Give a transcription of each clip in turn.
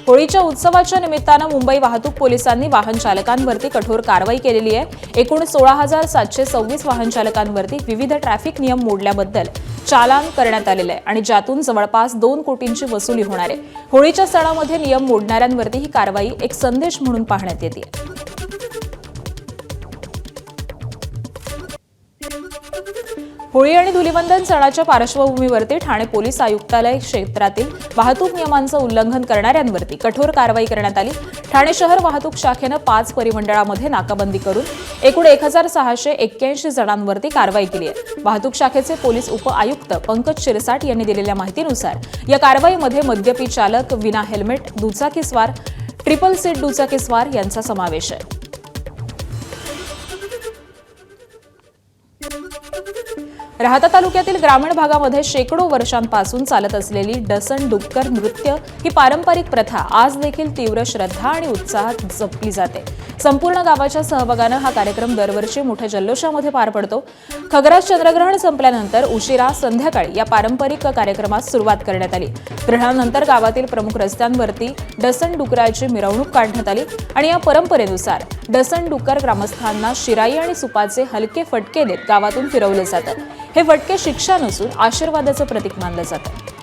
होळीच्या उत्सवाच्या निमित्तानं मुंबई वाहतूक पोलिसांनी वाहन चालकांवरती कठोर कारवाई केलेली आहे। एकूण 16,726 वाहन चालकांवरती विविध ट्रॅफिक नियम मोडल्याबद्दल चालान करण्यात आलेलं आहे आणि ज्यातून जवळपास 2 कोटींची वसुली होणार आहे। होळीच्या सणामध्ये नियम मोडणाऱ्यांवरती ही कारवाई एक संदेश म्हणून पाहण्यात येते। होळी आणि धुलीवंदन सणाच्या पार्श्वभूमीवरती ठाणे पोलीस आयुक्तालय क्षेत्रातील वाहतूक नियमांचं उल्लंघन करणाऱ्यांवरती कठोर कारवाई करण्यात आली। ठाणे शहर वाहतूक शाखेनं 5 परिमंडळामध्ये नाकाबंदी करून एकूण 1,681 जणांवरती कारवाई केली आहे। वाहतूक शाखेचे पोलीस उप आयुक्त पंकज शिरसाट यांनी दिलेल्या माहितीनुसार या कारवाईमध्ये मद्यपी चालक, विना हेल्मेट दुचाकीस्वार, ट्रिपल सीट दुचाकीस्वार यांचा समावेश आहे। राहाता तालुक्यातील ग्रामीण भागामध्ये शेकडो वर्षांपासून चालत असलेली डसन डुक्कर नृत्य ही पारंपरिक प्रथा आज देखील तीव्र श्रद्धा आणि उत्साहात जपली जाते। संपूर्ण गावाच्या सहभागानं हा कार्यक्रम दरवर्षी मोठ्या जल्लोषामध्ये पार पडतो। खग्रास चंद्रग्रहण संपल्यानंतर उशिरा संध्याकाळी या पारंपरिक कार्यक्रमास सुरुवात करण्यात आली। ग्रहणानंतर गावातील प्रमुख रस्त्यांवरती डसन डुकराची मिरवणूक काढण्यात आली आणि या परंपरेनुसार डसन डुक्कर ग्रामस्थांना शिराई आणि सुपाचे हलके फटके देत गावातून फिरवले जातात। हे फटके शिक्षा नसून आशीर्वादाचं प्रतीक मानलं जातं।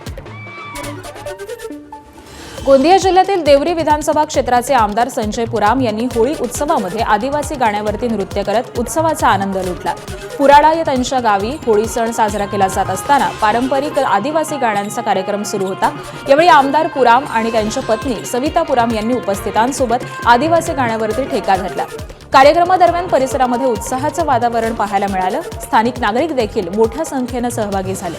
गोंदिया जिल्ह्यातील देवरी विधानसभा क्षेत्राचे आमदार संजय पुराम यांनी होळी उत्सवामध्ये आदिवासी गाण्यावरती नृत्य करत उत्सवाचा आनंद लुटला। पुराडा या त्यांच्या गावी होळी सण साजरा केला जात असताना पारंपरिक आदिवासी गाण्यांचा कार्यक्रम सुरू होता। यावेळी आमदार पुराम आणि त्यांच्या पत्नी सविता पुराम यांनी उपस्थितांसोबत आदिवासी गाण्यावरती ठेका धरला। कार्यक्रमादरम्यान परिसरामध्ये उत्साहाचं वातावरण पाहायला मिळालं। स्थानिक नागरिक देखील मोठ्या संख्येनं सहभागी झाले।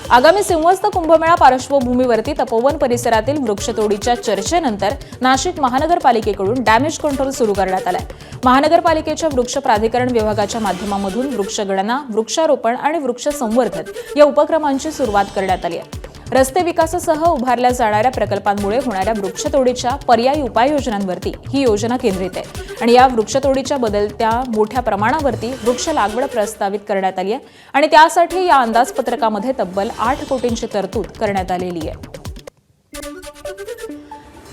आगामी सिंहस्थ कुंभमेळा पार्श्वभूमीवरती तपोवन परिसरातील वृक्षतोडीच्या चर्चेनंतर नाशिक महानगरपालिकेकडून डॅमेज कंट्रोल सुरू करण्यात आलाय। महानगरपालिकेच्या वृक्ष प्राधिकरण विभागाच्या माध्यमातून वृक्षगणना, वृक्षारोपण आणि वृक्ष संवर्धन या उपक्रमांची सुरुवात करण्यात आली आहे। रस्ते विकासासह उभारल्या जाणाऱ्या प्रकल्पांमुळे होणाऱ्या वृक्षतोडीच्या पर्यायी उपाययोजनांवरती ही योजना केंद्रित आहे आणि या वृक्षतोडीच्या बदलत्या मोठ्या प्रमाणावरती वृक्ष लागवड प्रस्तावित करण्यात आली आहे आणि त्यासाठी या अंदाजपत्रकामध्ये तब्बल 8 कोटींची तरतूद करण्यात आलेली आहे।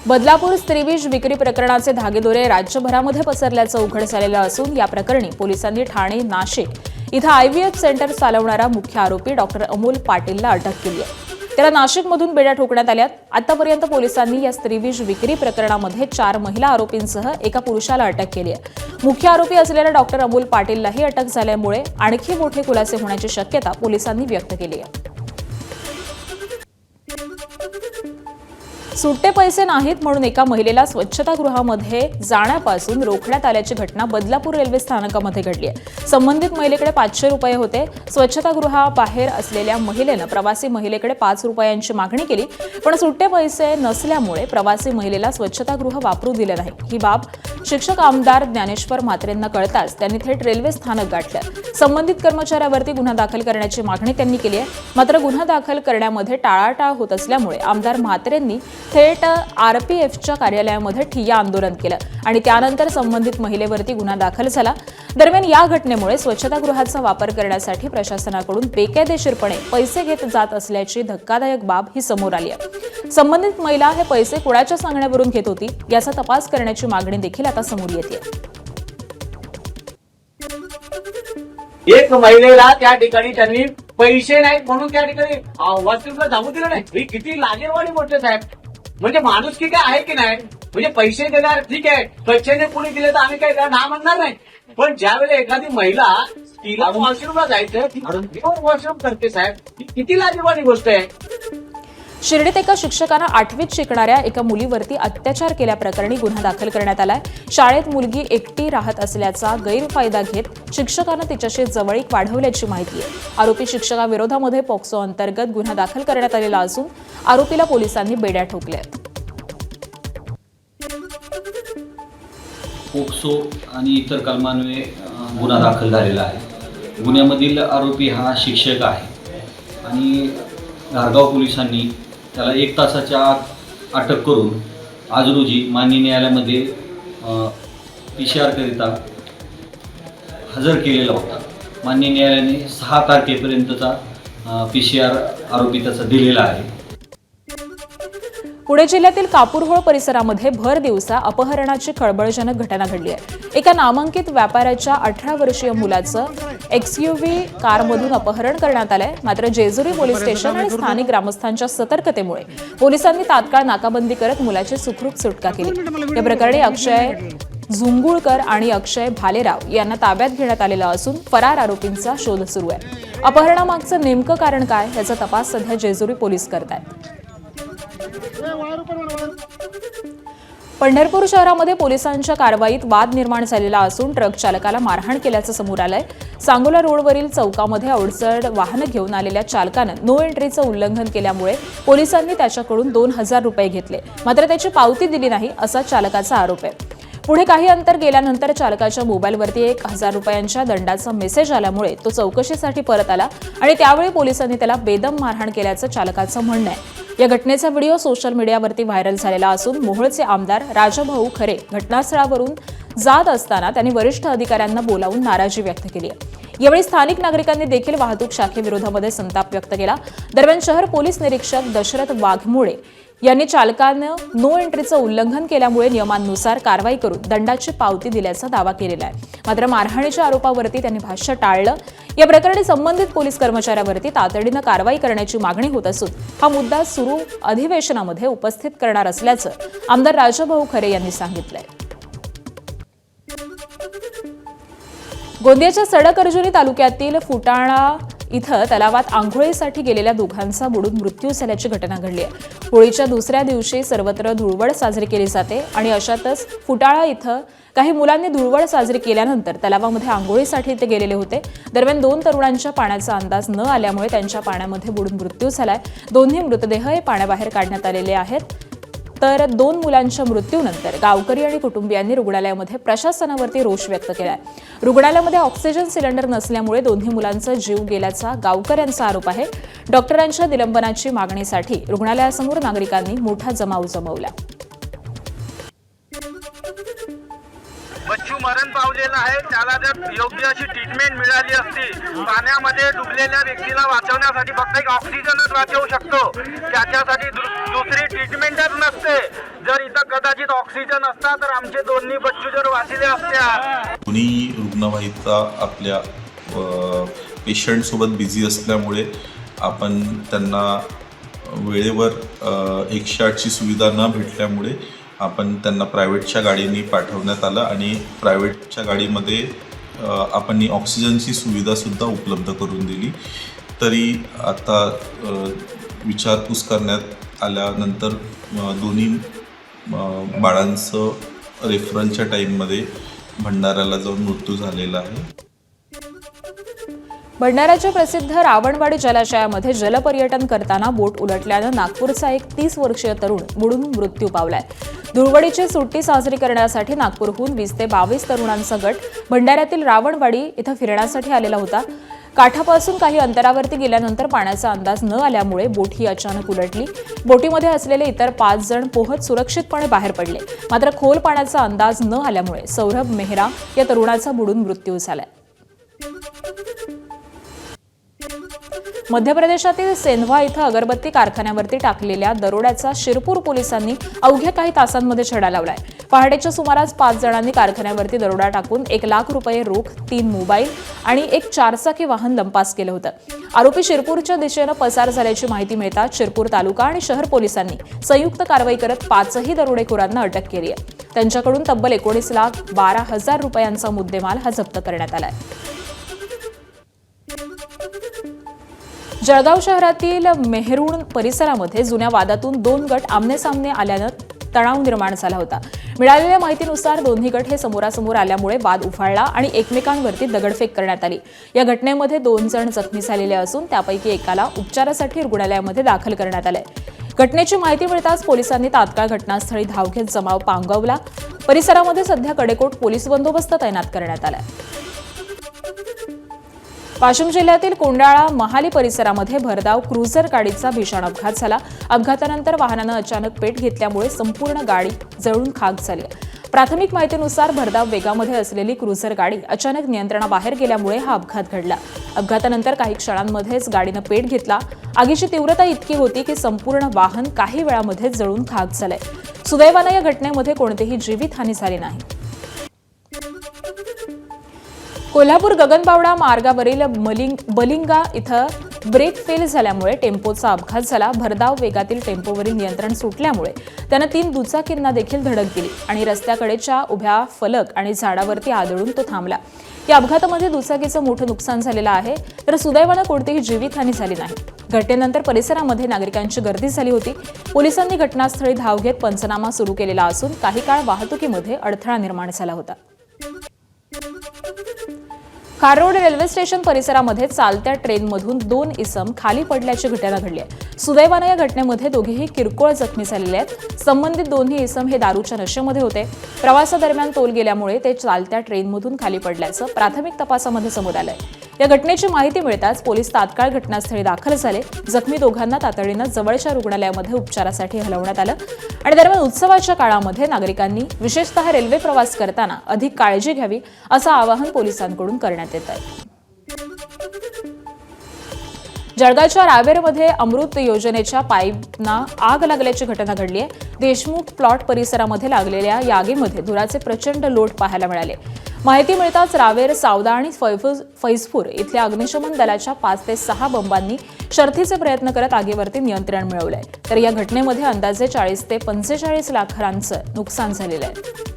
बदलापूर स्त्रीविष विक्री प्रकरणाचे धागेदोरे राज्यभरामध्ये पसरल्याचं उघड झालेलं असून या प्रकरणी पोलिसांनी ठाणे, नाशिक इथं IVF सेंटर चालवणारा मुख्य आरोपी डॉक्टर अमोल पाटीलला अटक केली आहे। त्याला नाशिकमधून बेड्या ठोकण्यात आल्यात। आतापर्यंत पोलिसांनी या स्त्रीविष विक्री प्रकरणामध्ये 4 महिला आरोपींसह एका पुरुषाला अटक केली आहे। मुख्य आरोपी असलेल्या डॉक्टर अमोल पाटीललाही अटक झाल्यामुळे आणखी मोठे खुलासे होण्याची शक्यता पोलिसांनी व्यक्त केली आहे। सुट्टे पैसे नाहीत म्हणून एका महिलेला स्वच्छतागृहामध्ये जाण्यापासून रोखण्यात आल्याची घटना बदलापूर रेल्वे स्थानकामध्ये घडली आहे। संबंधित महिलेकडे 500 रुपये होते। स्वच्छतागृहाबाहेर असलेल्या महिलेनं प्रवासी महिलेकडे 5 रुपयांची मागणी केली, पण सुट्टे पैसे नसल्यामुळे प्रवासी महिलेला स्वच्छतागृह वापरू दिले नाही। ही बाब शिक्षक आमदार ज्ञानेश्वर म्हात्रेंना कळताच त्यांनी थेट रेल्वे स्थानक गाठलं। संबंधित कर्मचाऱ्यावरती गुन्हा दाखल करण्याची मागणी त्यांनी केली आहे। मात्र गुन्हा दाखल करण्यामध्ये टाळाटाळ होत असल्यामुळे आमदार म्हात्रेंनी थेट RPFच्या कार्यालयामध्ये ठिय्या आंदोलन केलं आणि त्यानंतर संबंधित महिलेवरती गुन्हा दाखल झाला। दरम्यान या घटनेमुळे स्वच्छतागृहाचा वापर करण्यासाठी प्रशासनाकडून बेकायदेशीरपणे पैसे घेत जात असल्याची धक्कादायक बाब ही समोर आली आहे। संबंधित महिला हे पैसे कोणाच्या सांगण्यावरून घेत होती याचा तपास करण्याची मागणी देखील आता समोर येते। एक महिलेला त्या ठिकाणी त्यांनी पैसे नाहीत म्हणून त्या ठिकाणी वॉशरूमला जाऊ दिलं नाही। ही किती लाजेवाडी गोष्ट साहेब। म्हणजे माणूस की काय आहे की नाही, म्हणजे पैसे देणार ठीक आहे, स्वच्छेने कुणी दिले तर आम्ही काय ना म्हणणार नाही, पण ज्यावेळेला एखादी महिला तिला वॉशरूमला जायचं ती वॉशरूम करते साहेब, ही किती लाजेवाडी गोष्ट आहे। शिर्डीत एका शिक्षकानं 8वीत शिकणाऱ्या एका मुलीवरती अत्याचार केल्याप्रकरणी गुन्हा दाखल करण्यात आलाय। शाळेत मुलगी एकटी राहत असल्याचा गैरफायदा घेत शिक्षकानं तिच्याशी जवळीक वाढवल्याची माहिती आहे। आरोपी शिक्षकाविरोधामध्ये पॉक्सो अंतर्गत गुन्हा दाखल करण्यात आलेला असून आरोपीला पोलिसांनी बेड्या ठोकल्या। पॉक्सो आणि इतर कलमांमुळे गुन्हा दाखल झालेला आहे। गुन्ह्यामधील आरोपी हा शिक्षक आहे आणि धारगाव पोलिसांनी त्याला 1 तासाच्या आत अटक करून आज रोजी माननीय न्यायालयामध्ये PCR करिता हजर केलेला होता। माननीय न्यायालयाने 6 तारखेपर्यंतचा PCR आरोपी त्याचा दिलेला आहे। पुणे जिल्ह्यातील कापूरहोळ परिसरामध्ये भर दिवसा अपहरणाची खळबळजनक घटना घडली आहे. एका नामांकित व्यापाऱ्याच्या 18 वर्षीय मुलाचं XUV कारमधून अपहरण करण्यात आलंय. मात्र जेजुरी पोलीस स्टेशन आणि स्थानिक ग्रामस्थांच्या सतर्कतेमुळे पोलिसांनी तात्काळ नाकाबंदी करत मुलाची सुखरूप सुटका केली. या प्रकरणी अक्षय झुंगुळकर आणि अक्षय भालेराव यांना ताब्यात घेण्यात आलेलं असून फरार आरोपींचा शोध सुरू आहे. अपहरणामागचं नेमकं कारण काय याचा तपास सध्या जेजुरी पोलीस करतायत. पंढरपूर शहरामध्ये पोलिसांच्या कारवाईत वाद निर्माण झालेला असून ट्रक चालकाला मारहाण केल्याचं समोर आलंय. सांगोला रोडवरील चौकामध्ये अडचण वाहनं घेऊन आलेल्या चालकानं नो एंट्रीचं उल्लंघन केल्यामुळे पोलिसांनी त्याच्याकडून 2,000 रुपये घेतले. मात्र त्याची पावती दिली नाही असा चालकाचा आरोप आहे. पुढे काही अंतर गेल्यानंतर चालकाच्या मोबाईलवरती 1,000 रुपयांच्या दंडाचा मेसेज आल्यामुळे तो चौकशीसाठी परत आला आणि त्यावेळी पोलिसांनी त्याला बेदम मारहाण केल्याचं चालकाचं म्हणणं आहे. या घटनेचा व्हिडिओ सोशल मीडियावरती व्हायरल झालेला असून मोहोळचे आमदार राजाभाऊ खरे घटनास्थळावरून जात असताना त्यांनी वरिष्ठ अधिकाऱ्यांना बोलावून नाराजी व्यक्त केली आहे. यावेळी स्थानिक नागरिकांनी देखील वाहतूक शाखेविरोधामध्ये संताप व्यक्त केला. दरम्यान शहर पोलीस निरीक्षक दशरथ वाघमोडे यांनी चालकानं नो एंट्रीचं उल्लंघन केल्यामुळे नियमांनुसार कारवाई करून दंडाची पावती दिल्याचा दावा केलेला आहे. मात्र मारहाणीच्या आरोपावरती त्यांनी भाष्य टाळलं. या प्रकरणी संबंधित पोलीस कर्मचाऱ्यावरती तातडीनं कारवाई करण्याची मागणी होत असून हा मुद्दा सुरू अधिवेशनामध्ये उपस्थित करणार असल्याचं आमदार राजाभाऊ खरे यांनी सांगितलंय. गोंदियाच्या सडक अर्जुनी तालुक्यातील फुटाळा इथं तलावात आंघोळीसाठी गेलेल्या दोघांचा बुडून मृत्यू झाल्याची घटना घडली आहे. होळीच्या दुसऱ्या दिवशी सर्वत्र धुळवड साजरी केली जाते आणि अशातच फुटाळा इथं काही मुलांनी धुळवड साजरी केल्यानंतर तलावामध्ये आंघोळीसाठी ते गेलेले होते. दरम्यान 2 तरुणांच्या पाण्याचा अंदाज न आल्यामुळे त्यांच्या पाण्यामध्ये बुडून मृत्यू झालाय. दोन्ही मृतदेह हे पाण्याबाहेर काढण्यात आलेले आहेत. तर 2 मुलांच्या मृत्यूनंतर गावकरी आणि कुटुंबियांनी रुग्णालयामध्ये प्रशासनावरती रोष व्यक्त केलाय. रुग्णालयामध्ये ऑक्सिजन सिलेंडर नसल्यामुळे दोन्ही मुलांचा जीव गेल्याचा गावकऱ्यांचा आरोप आहे. डॉक्टरांच्या निलंबनाची मागणीसाठी रुग्णालयासमोर नागरिकांनी मोठा जमाव जमवला. बच्चू मरण पावलेला आहे. त्याला जर योग्य अशी ट्रीटमेंट मिळाली असती, पाण्यामध्ये डुबलेल्या व्यक्तीला वाचवण्यासाठी फक्त एक ऑक्सिजनच वाचवू शकतो. त्याच्यासाठी दुसरी ट्रीटमेंटच नसते. जर इथं कदाचित ऑक्सिजन असता तर आमचे दोन्ही बच्चू जर वाचले असते. कुणी रुग्णवाहिका आपल्या पेशंट सोबत बिझी असल्यामुळे आपण त्यांना वेळेवर 108ची सुविधा न भेटल्यामुळे आपण त्यांना प्रायव्हेटच्या गाडीने पाठवण्यात आलं आणि प्रायव्हेटच्या गाडीमध्ये आपण ऑक्सिजनची सुविधासुद्धा उपलब्ध करून दिली. तरी आता विचारपूस करण्यात आल्यानंतर दोन्ही बाळांचं रेफरलच्या टाईममध्ये भंडाऱ्याला जाऊन मृत्यू झालेला आहे. भंडाऱ्याच्या प्रसिद्ध रावणवाडी जलाशयामध्ये जलपर्यटन करताना बोट उलटल्यानं नागपूरचा एक 30 वर्षीय तरुण बुडून मृत्यू पावलाय. धुळवडीची सुट्टी साजरी करण्यासाठी नागपूरहून 20 ते 22 तरुणांचा गट भंडाऱ्यातील रावणवाडी इथं फिरण्यासाठी आलेला होता. काठापासून काही अंतरावरती गेल्यानंतर पाण्याचा अंदाज न आल्यामुळे बोट ही अचानक उलटली. बोटीमध्ये असलेले इतर 5 जण पोहत सुरक्षितपणे बाहेर पडले. मात्र खोल पाण्याचा अंदाज न आल्यामुळे सौरभ मेहरा या तरुणाचा बुडून मृत्यू झालाय. मध्य प्रदेशातील सेंधवा इथं अगरबत्ती कारखान्यावरती टाकलेल्या दरोड्याचा शिरपूर पोलिसांनी अवघ्या काही तासांमध्ये छडा लावलाय. पहाटेच्या सुमारास 5 जणांनी कारखान्यावरती दरोडा टाकून 1 लाख रुपये रोख, 3 मोबाईल आणि 1 चारचाकी वाहन लंपास केलं होतं. आरोपी शिरपूरच्या दिशेनं पसार झाल्याची माहिती मिळताच शिरपूर तालुका आणि शहर पोलिसांनी संयुक्त कारवाई करत 5ही दरोडेखोरांना अटक केली आहे. त्यांच्याकडून तब्बल 19,12,000 रुपयांचा मुद्देमाल हा जप्त करण्यात आलाय. जळगाव शहरातील मेहरुण परिसरामध्ये जुन्या वादातून 2 गट आमनेसामने आल्यानं तणाव निर्माण झाला होता. मिळालेल्या माहितीनुसार दोन्ही गट हे समोरासमोर आल्यामुळे वाद उफाळला आणि एकमेकांवरती दगडफेक करण्यात आली. या घटनेमध्ये 2 जण जखमी झालेले असून त्यापैकी एकाला उपचारासाठी रुग्णालयामध्ये दाखल करण्यात आलंय. घटनेची माहिती मिळताच पोलिसांनी तात्काळ घटनास्थळी धाव घेत जमाव पांगवला. परिसरामध्ये सध्या कडेकोट पोलीस बंदोबस्त तैनात करण्यात आलाय. वाशिम जिल्ह्यातील कोंडाळा महाली परिसरामध्ये भरधाव क्रुझर गाडीचा भीषण अपघात झाला. अपघातानंतर वाहनानं अचानक पेट घेतल्यामुळे संपूर्ण गाडी जळून खाक झाली. प्राथमिक माहितीनुसार भरधाव वेगामध्ये असलेली क्रुझर गाडी अचानक नियंत्रणाबाहेर गेल्यामुळे हा अपघात घडला. अपघातानंतर काही क्षणांमध्येच गाडीनं पेट घेतला. आगीची तीव्रता इतकी होती की संपूर्ण वाहन काही वेळामध्ये जळून खाक झालंय. सुदैवानं या घटनेमध्ये कोणतीही जीवितहानी झाली नाही. कोल्हापूर गगनबावडा मार्गावरील बलिंगा इथं ब्रेक फेल झाल्यामुळे टेम्पोचा अपघात झाला. भरधाव वेगातील टेम्पोवरील नियंत्रण सुटल्यामुळे त्यानं 3 दुचाकींना देखील धडक दिली आणि रस्त्याकडेच्या उभ्या फलक आणि झाडावरती आदळून तो थांबला. या अपघातामध्ये दुचाकीचं मोठं नुकसान झालेलं आहे, तर सुदैवानं कोणतीही जीवितहानी झाली नाही. घटनेनंतर परिसरामध्ये नागरिकांची गर्दी झाली होती. पोलिसांनी घटनास्थळी धाव घेत पंचनामा सुरू केलेला असून काही काळ वाहतुकीमध्ये अडथळा निर्माण झाला होता. खारोड रेल्वे स्टेशन परिसरामध्ये चालत्या ट्रेनमधून 2 इसम खाली पडल्याची घटना घडली आहे. सुदैवानं या घटनेमध्ये दोघेही किरकोळ जखमी झालेले आहेत. संबंधित दोन्ही इसम हे दारूच्या नशेमध्ये होते. प्रवासादरम्यान तोल गेल्यामुळे ते चालत्या ट्रेनमधून खाली पडल्याचं प्राथमिक तपासामध्ये समोर आलंय. या घटनेची माहिती मिळताच पोलीस तात्काळ घटनास्थळी दाखल झाले. जखमी दोघांना तातडीनं जवळच्या रुग्णालयामध्ये उपचारासाठी हलवण्यात आलं आणि दरम्यान उत्सवाच्या काळामध्ये नागरिकांनी विशेषतः रेल्वे प्रवास करताना अधिक काळजी घ्यावी असं आवाहन पोलिसांकडून करण्यात येत आहे. जळगावच्या रावेरमध्ये अमृत योजनेच्या पाईपना आग लागल्याची घटना घडली आहे. देशमुख प्लॉट परिसरामध्ये लागलेल्या या आगीमध्ये धुराचे प्रचंड लोट पाहायला मिळाले. माहिती मिळताच रावेर, सावदा आणि फैजपूर इथल्या अग्निशमन दलाच्या 5 ते 6 बंबांनी शर्थीचे प्रयत्न करत आगीवरती नियंत्रण मिळवलंय. तर या घटनेमध्ये अंदाजे 40 ते 45 लाखांचं नुकसान झालेलं आहे.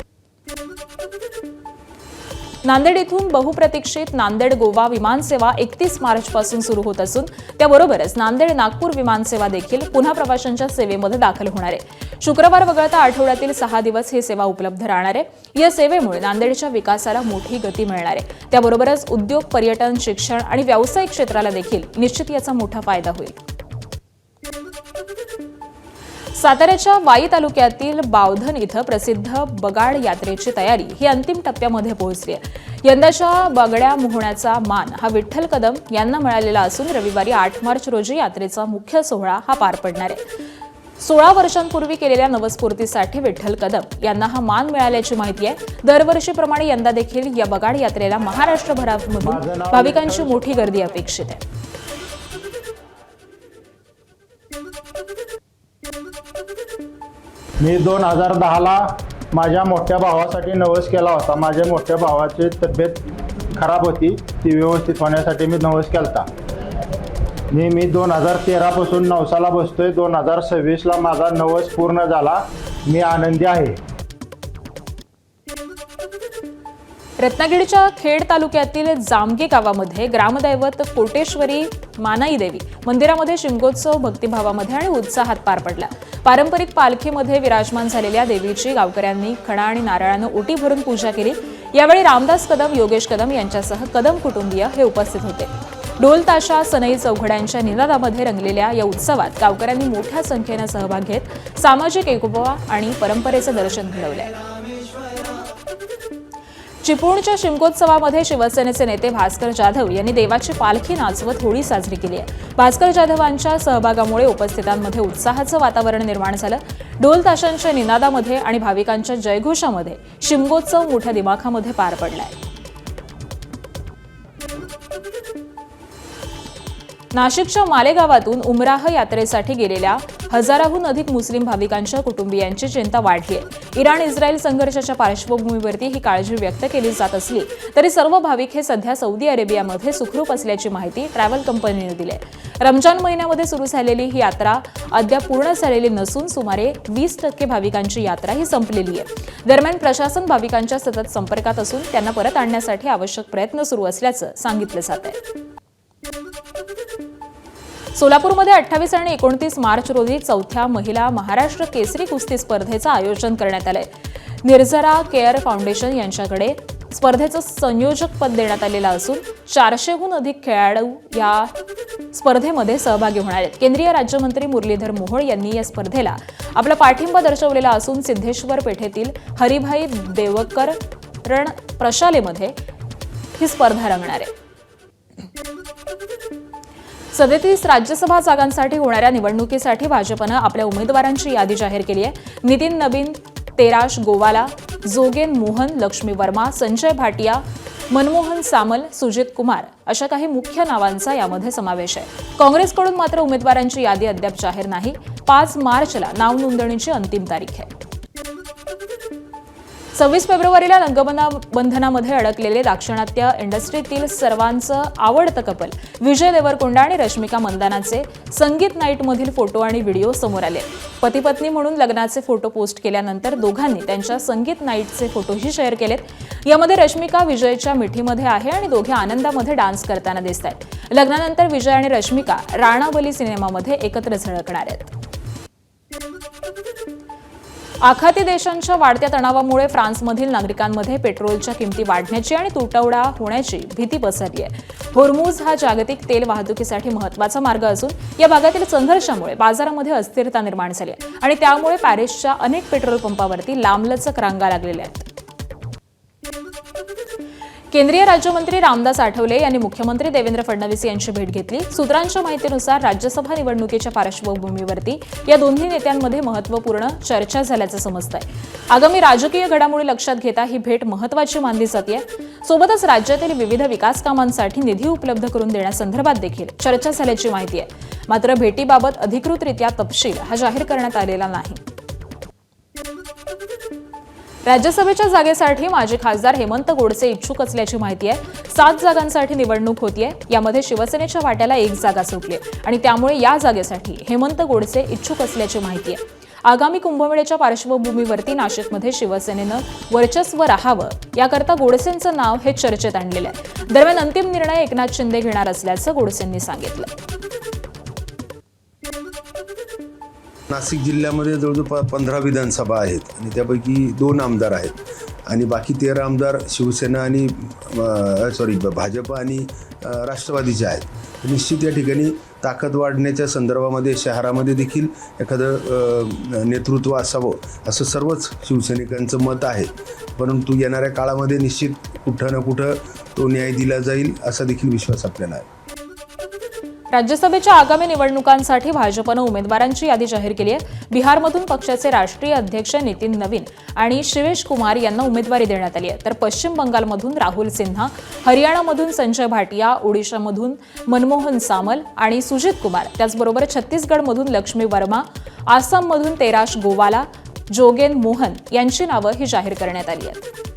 नांदेड इथून बहुप्रतीक्षित नांदेड गोवा विमानसेवा 31 मार्चपासून सुरू होत असून त्याबरोबरच नांदेड नागपूर विमानसेवा देखील पुन्हा प्रवाशांच्या सेवेमध्ये दाखल होणार आहे. शुक्रवार वगळता आठवड्यातील 6 दिवस ही सेवा उपलब्ध राहणार आहे. या सेवेमुळे नांदेडच्या विकासाला मोठी गती मिळणार आहे. त्याबरोबरच उद्योग, पर्यटन, शिक्षण आणि व्यावसायिक क्षेत्राला देखील निश्चित याचा मोठा फायदा होईल. साताऱ्याच्या वाई तालुक्यातील बावधन इथं प्रसिद्ध बगाड यात्रेची तयारी ही अंतिम टप्प्यामध्ये पोहोचली आहे. यंदाच्या बगड्या मोहण्याचा मान हा विठ्ठल कदम यांना मिळालेला असून रविवारी 8 मार्च रोजी यात्रेचा मुख्य सोहळा हा पार पडणार आहे. 16 वर्षांपूर्वी केलेल्या नवस्फूर्तीसाठी विठ्ठल कदम यांना हा मान मिळाल्याची माहिती आहे. दरवर्षीप्रमाणे यंदा देखील या बगाड यात्रेला महाराष्ट्रभरामधून भाविकांची मोठी गर्दी अपेक्षित आहे. मी 2010ला माझ्या मोठ्या भावासाठी नवस केला होता. माझ्या मोठ्या भावाची तब्येत खराब होती, ती व्यवस्थित होण्यासाठी मी नवस केला. मी 2013 पासून नवसाला बसतोय. 2026ला माझा नवस पूर्ण झाला. मी आनंदी आहे. रत्नागिरीच्या खेड तालुक्यातील जामगे गावामध्ये ग्रामदैवत कोटेश्वरी मानाई देवी मंदिरामध्ये शिमगोत्सव भक्तिभावामध्ये आणि उत्साहात पार पडला. पारंपरिक पालखीमध्ये विराजमान झालेल्या देवीची गावकऱ्यांनी खणा आणि नारळानं ओटी भरून पूजा केली. यावेळी रामदास कदम, योगेश कदम यांच्यासह कदम कुटुंबीय हे उपस्थित होते. ढोल ताशा, सनई चौघड्यांच्या निनादामध्ये रंगलेल्या या उत्सवात गावकऱ्यांनी मोठ्या संख्येनं सहभाग घेत सामाजिक एकोपा आणि परंपरेचं दर्शन घडवलंय. चिपळूणच्या शिमगोत्सवामध्ये शिवसेनेचे नेते भास्कर जाधव यांनी देवाची पालखी नाचवत होळी साजरी केली आहे. भास्कर जाधवांच्या सहभागामुळे उपस्थितांमध्ये उत्साहाचं वातावरण निर्माण झालं. ढोल ताशांच्या निनादामध्ये आणि भाविकांच्या जयघोषामध्ये शिमगोत्सव मोठ्या दिमाखामध्ये पार पडलाय. नाशिकच्या मालेगावातून उमराह यात्रेसाठी गेलेल्या हजाराहून अधिक मुस्लिम भाविकांच्या कुटुंबियांची चिंता वाढली आहे. इराण-इस्रायल संघर्षाच्या पार्श्वभूमीवरती ही काळजी व्यक्त केली जात असली तरी सर्व भाविक हे सध्या सौदी अरेबियामध्ये सुखरूप असल्याची माहिती ट्रॅव्हल कंपनीने दिली आहे. रमजान महिन्यामध्ये सुरू झालेली ही यात्रा अद्याप पूर्ण झालेली नसून सुमारे 20% भाविकांची यात्रा ही संपलेली आहे. दरम्यान प्रशासन भाविकांच्या सतत संपर्कात असून त्यांना परत आणण्यासाठी आवश्यक प्रयत्न सुरू असल्याचं सांगितलं जात आहे. सोलापूरमध्ये 28 आणि 29 मार्च रोजी 4थ्या महिला महाराष्ट्र केसरी कुस्ती स्पर्धेचं आयोजन करण्यात आलंय. निर्जरा केअर फाउंडेशन यांच्याकडे स्पर्धेचं संयोजक पद देण्यात आलेलं असून 400हून अधिक खेळाडू या स्पर्धेमध्ये सहभागी होणार आहेत. केंद्रीय राज्यमंत्री मुरलीधर मोहोळ यांनी या स्पर्धेला आपला पाठिंबा दर्शवलेला असून सिद्धेश्वर पेठेतील हरिभाई देवकर रण प्रशालेमध्ये ही स्पर्धा रंगणार आहे. 37 राज्यसभा जागांसाठी होणाऱ्या निवडणुकीसाठी भाजपनं आपल्या उमेदवारांची यादी जाहीर केली आहे. नितीन नबीन तेराश गोवाला, जोगेन मोहन, लक्ष्मी वर्मा, संजय भाटिया, मनमोहन सामल, सुजित कुमार अशा काही मुख्य नावांचा यामध्ये समावेश आहे. काँग्रेसकडून मात्र उमेदवारांची यादी अद्याप जाहीर नाही. 5 मार्चला नाव नोंदणीची अंतिम तारीख आहे. 26 फेब्रुवारीला रंगबंधनामध्ये अडकलेले दाक्षिणात्य इंडस्ट्रीतील सर्वांचं आवडतं कपल विजय देवरकोंडा आणि रश्मिका मंदानाचे संगीत नाईटमधील फोटो आणि व्हिडिओ समोर आले. पती पत्नी म्हणून लग्नाचे फोटो पोस्ट केल्यानंतर दोघांनी त्यांच्या संगीत नाईटचे फोटोही शेअर केलेत. यामध्ये रश्मिका विजयच्या मिठीमध्ये आहे आणि दोघे आनंदामध्ये डान्स करताना दिसत आहेत. लग्नानंतर विजय आणि रश्मिका राणाबली सिनेमामध्ये एकत्र झळकणार आहेत. आखाती देशांच्या वाढत्या तणावामुळे फ्रान्समधील नागरिकांमध्ये पेट्रोलच्या किमती वाढण्याची आणि तुटवडा होण्याची भीती पसरली आहे. होर्मुझ हा जागतिक तेल वाहतुकीसाठी महत्त्वाचा मार्ग असून या भागातील संघर्षामुळे बाजारामध्ये अस्थिरता निर्माण झाली आहे आणि त्यामुळे पॅरिसच्या अनेक पेट्रोल पंपावरती लांबलचक रांगा लागलेल्या आहेत. केंद्रीय राज्यमंत्री रामदास आठवले यांनी मुख्यमंत्री देवेंद्र फडणवीस यांची भेट घेतली. सूत्रांच्या माहितीनुसार राज्यसभा निवडणुकीच्या पार्श्वभूमीवरती या दोन्ही नेत्यांमध्ये महत्त्वपूर्ण चर्चा झाल्याचं समजतंय. आगामी राजकीय घडामोडी लक्षात घेता ही भेट महत्त्वाची मानली जाते. सोबतच राज्यातील विविध विकास कामांसाठी निधी उपलब्ध करून देण्यासंदर्भात देखील चर्चा झाल्याची माहिती आहे. मात्र भेटीबाबत अधिकृतरित्या तपशील हा जाहीर करण्यात आलेला नाही. राज्यसभेच्या जागेसाठी माजी खासदार हेमंत गोडसे इच्छुक असल्याची माहिती आहे. 7 जागांसाठी निवडणूक होतीये. यामध्ये शिवसेनेच्या वाट्याला 1 जागा सुटली आणि त्यामुळे या जागेसाठी हेमंत गोडसे इच्छुक असल्याची माहिती आहे. आगामी कुंभमेळ्याच्या पार्श्वभूमीवरती नाशिकमध्ये शिवसेनेनं वर्चस्व राहावं याकरता गोडसेंचं नाव हे चर्चेत आणलेलं आहे. दरम्यान अंतिम निर्णय एकनाथ शिंदे घेणार असल्याचं गोडसेंनी सांगितलं. नाशिक जिल्ह्यामध्ये जवळजवळ 15 विधानसभा आहेत आणि त्यापैकी 2 आमदार आहेत आणि बाकी 13 आमदार शिवसेना आणि भाजप आणि राष्ट्रवादीचे आहेत. निश्चित या ठिकाणी ताकद वाढण्याच्या संदर्भामध्ये शहरामध्ये देखील एखादं नेतृत्व असावं असं सर्वच शिवसैनिकांचं मत आहे. परंतु येणाऱ्या काळामध्ये निश्चित कुठं ना कुठं तो न्याय दिला जाईल असा देखील विश्वास आपल्याला आहे. राज्यसभेच्या आगामी निवडणुकांसाठी भाजपनं उमेदवारांची यादी जाहीर केली आहे. बिहारमधून पक्षाचे राष्ट्रीय अध्यक्ष नितीन नवीन आणि शिवेश कुमार यांना उमेदवारी देण्यात आली आहे. तर पश्चिम बंगालमधून राहुल सिन्हा, हरियाणामधून संजय भाटिया, ओडिशामधून मनमोहन सामल आणि सुजित कुमार, त्याचबरोबर छत्तीसगडमधून लक्ष्मी वर्मा, आसाममधून तेराश गोवाला, जोगेन मोहन यांची नावं ही जाहीर करण्यात आली आहेत.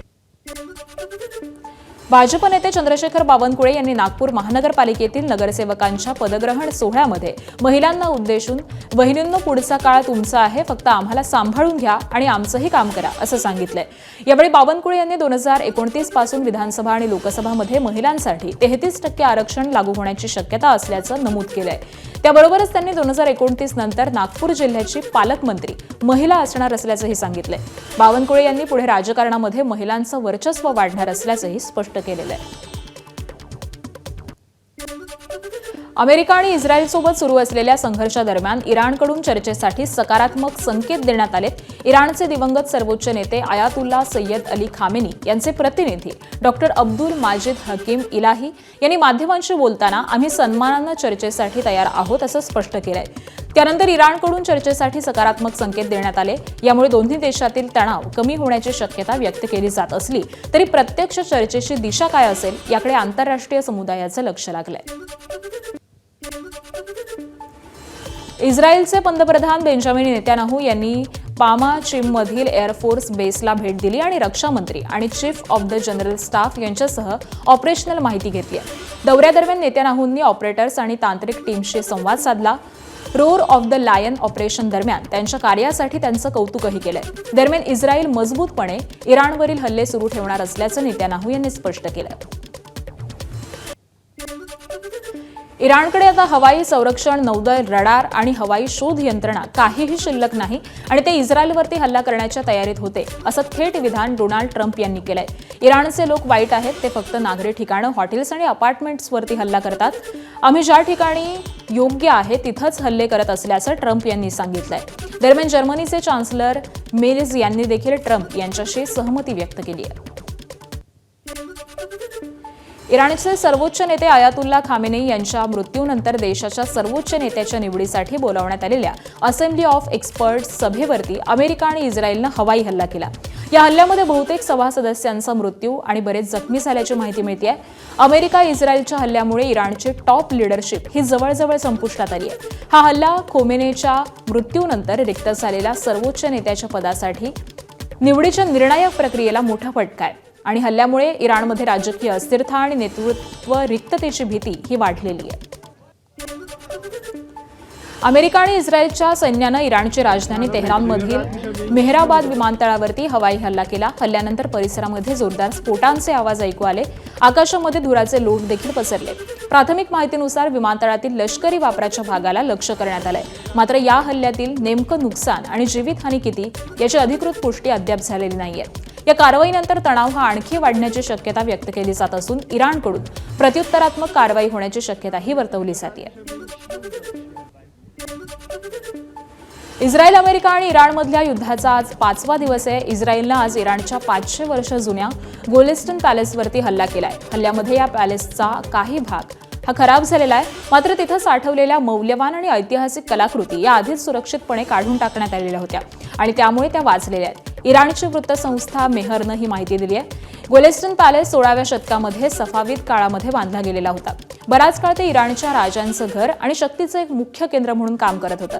भाजप नेते चंद्रशेखर बावनकुळे यांनी नागपूर महानगरपालिकेतील नगरसेवकांच्या पदग्रहण सोहळ्यामध्ये महिलांना उद्देशून वहिनींनो पुढचा काळ तुमचा आहे, फक्त आम्हाला सांभाळून घ्या आणि आमचंही काम करा असं सांगितलंय. यावेळी बावनकुळे यांनी 2029 पासून विधानसभा आणि लोकसभामध्ये महिलांसाठी 33% आरक्षण लागू होण्याची शक्यता असल्याचं नमूद केलंय. त्याबरोबरच त्यांनी 2029 नंतर नागपूर जिल्ह्याची पालकमंत्री महिला असणार असल्याचंही सांगितलंय. बावनकुळे यांनी पुढे राजकारणामध्ये महिलांचं वर्चस्व वाढणार असल्याचंही स्पष्ट केलेलं आहे. अमेरिका आणि इस्रायलसोबत सुरू असलेल्या संघर्षादरम्यान इराणकडून चर्चेसाठी सकारात्मक संकेत देण्यात आले. इराणचे दिवंगत सर्वोच्च नेते आयातुल्ला सय्यद अली खामेनी यांचे प्रतिनिधी डॉक्टर अब्दुल माजिद हकीम इलाही यांनी माध्यमांशी बोलताना आम्ही सन्मानानं चर्चेसाठी तयार आहोत असं स्पष्ट केलंय. त्यानंतर इराणकडून चर्चेसाठी सकारात्मक संकेत देण्यात आले. यामुळे दोन्ही देशातील तणाव कमी होण्याची शक्यता व्यक्त केली जात असली तरी प्रत्यक्ष चर्चेची दिशा काय असेल याकडे आंतरराष्ट्रीय समुदायाचं लक्ष लागलंय. इस्रायलचे पंतप्रधान बेंजामिन नेतान्याहू यांनी पामा चीममधील एअरफोर्स बेसला भेट दिली आणि रक्षा मंत्री आणि chief of the general staff यांच्यासह ऑपरेशनल माहिती घेतली. दौऱ्यादरम्यान नेतान्याहूंनी ऑपरेटर्स आणि तांत्रिक टीमशी संवाद साधला. Roar of the lion operation दरम्यान त्यांच्या कार्यासाठी त्यांचं कौतुकही केलंय. दरम्यान इस्रायल मजबूतपणे इराणवरील हल्ले सुरू ठेवणार असल्याचं नेतान्याहू यांनी स्पष्ट केलं. इराणकडे आता हवाई संरक्षण, नौदल, रडार आणि हवाई शोध यंत्रणा काहीही शिल्लक नाही आणि ते इस्रायलवरती हल्ला करण्याच्या तयारीत होते असं थेट विधान डोनाल्ड ट्रम्प यांनी केलंय. इराणचे लोक वाईट आहेत, ते फक्त नागरी ठिकाणं, हॉटेल्स आणि अपार्टमेंट्सवरती हल्ला करतात. आम्ही ज्या ठिकाणी योग्य आहे तिथंच हल्ले करत असल्याचं ट्रम्प यांनी सांगितलंय. दरम्यान जर्मनीचे चान्सलर मेर्ज यांनी देखील ट्रम्प यांच्याशी सहमती व्यक्त केली आहे. इराणचे सर्वोच्च नेते आयातुल्ला खामेनेई यांच्या मृत्यूनंतर देशाच्या सर्वोच्च नेत्याच्या निवडीसाठी बोलावण्यात आलेल्या असेंब्ली ऑफ एक्सपर्ट्स सभेवरती अमेरिका आणि इस्रायलनं हवाई हल्ला केला. या हल्ल्यामध्ये बहुतेक सभा सदस्यांचा मृत्यू आणि बरेच जखमी झाल्याची माहिती मिळते आहे. अमेरिका इस्रायलच्या हल्ल्यामुळे इराणची टॉप लीडरशिप ही जवळजवळ संपुष्टात आली आहे. हा हल्ला खोमेनेच्या मृत्यूनंतर रिक्त झालेल्या सर्वोच्च नेत्याच्या पदासाठी निवडीच्या निर्णायक प्रक्रियेला मोठा फटका आहे आणि हल्ल्यामुळे इराणमध्ये राजकीय अस्थिरता आणि नेतृत्व रिक्ततेची भीती ही वाढलेली आहे. अमेरिका आणि इस्रायलच्या सैन्यानं इराणची राजधानी तेहरानमधील मेहराबाद विमानतळावरती हवाई हल्ला केला. हल्ल्यानंतर परिसरामध्ये जोरदार स्फोटांचे आवाज ऐकू आले. आकाशामध्ये धुराचे लोट देखील पसरले. प्राथमिक माहितीनुसार विमानतळातील लष्करी वापराच्या भागाला लक्ष्य करण्यात आलंय. मात्र या हल्ल्यातील नेमकं नुकसान आणि जीवितहानी किती याची अधिकृत पुष्टी अद्याप झालेली नाहीये. या कारवाईनंतर तणाव हा आणखी वाढण्याची शक्यता व्यक्त केली जात असून इराणकडून प्रत्युत्तरात्मक कारवाई होण्याची शक्यताही वर्तवली जाते. इस्रायल, अमेरिका आणि इराणमधल्या युद्धाचा आज 5वा दिवस आहे. इस्रायलनं आज इराणच्या 500 वर्ष जुन्या गोलेस्टन पॅलेसवरती हल्ला केलाय. हल्ल्यामध्ये या पॅलेसचा काही भाग हा खराब झालेला आहे. मात्र तिथं साठवलेल्या मौल्यवान आणि ऐतिहासिक कलाकृती या आधीच सुरक्षितपणे काढून टाकण्यात आलेल्या होत्या आणि त्यामुळे त्या वाचलेल्या आहेत. इराणची वृत्तसंस्था मेहरनं ही माहिती दिली आहे. गोलेस्टन पॅलेस 16व्या शतकामध्ये सफावीद काळामध्ये बांधला गेलेला होता. बराच काळ ते इराणच्या राजांचं घर आणि शक्तीचं एक मुख्य केंद्र म्हणून काम करत होतं.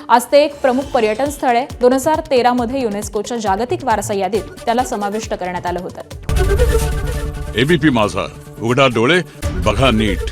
आज ते एक प्रमुख पर्यटन स्थळ आहे. 2013 मध्ये युनेस्कोच्या जागतिक वारसा यादीत त्याला समाविष्ट करण्यात आलं होतं. एबीपी माझा, उघडा डोळे बघा नीट.